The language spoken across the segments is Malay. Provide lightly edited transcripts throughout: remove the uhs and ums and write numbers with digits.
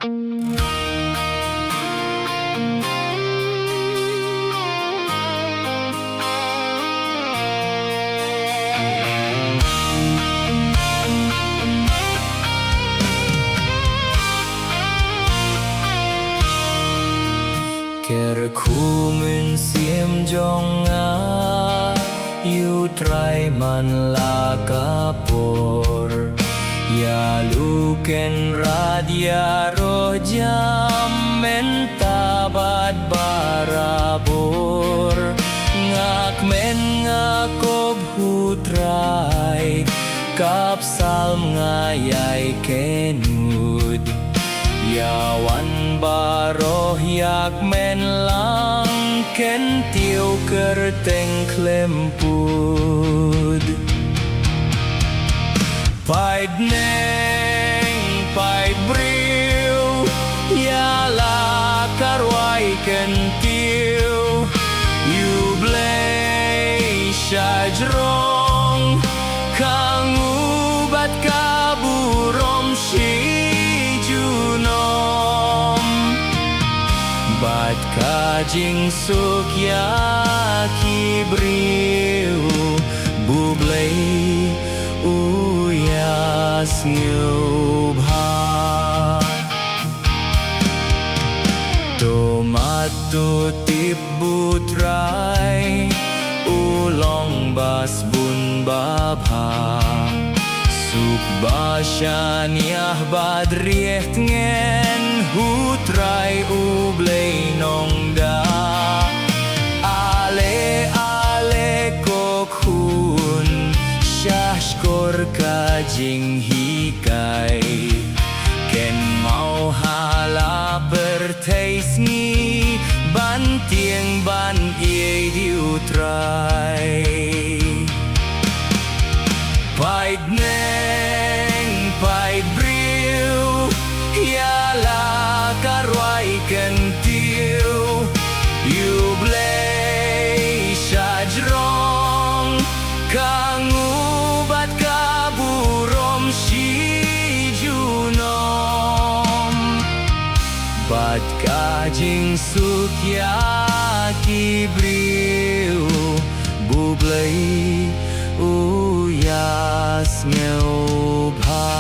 Kẻ khu mình xiêm trong ngã yêu trai man la kapor ya luken radia rojam mentabad barabor ngak men ngakob hutrai kapsalm ngayay kenud yawan baroh yak men lang ken tiêu kerteng klempud paid neng paid briu yala karwai ken tiu you blay shajrong kangubat kaburom Bat kajing sukya kibriu bublay uyas ngubha Tomato tip butray ulong bas bun babha Sukbasyan yah badriet ngen hutray ublay nongda Ale ale kokhun syashkor kajing hikay Ken mau hala berteisngi bantieng ban iye diutray Paid neng, paid briu, yala karwai kentiu, yublay shajrong, kangubat kaburom shijunom, bat kajing sukya kibriu, bublay uyas ngubha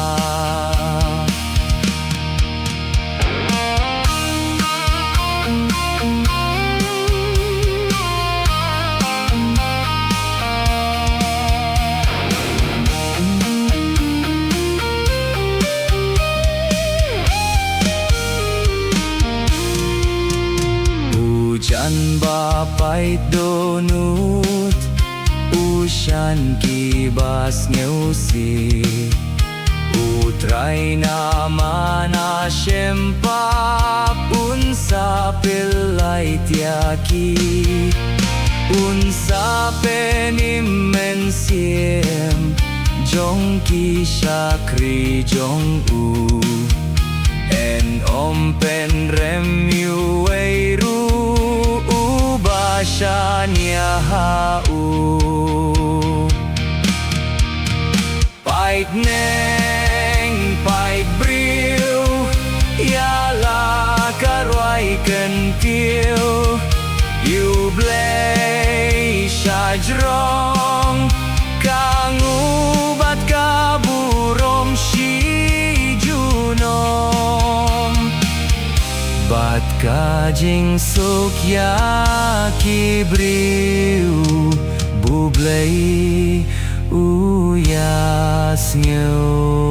Hujan bapai donut Usyan kibas ngeusi Utray naman asyempa Unsa pilay tiaki Unsa penim mensiem Jong ki syakri jong u En om pen rem yu weiru Ubasyan yahau Paid neng, paid briu Yala karwai kentiu Yublay syajrong Kangubat kaburom shijunom Bat kajing sukya kibriu Bublay uyas ngeu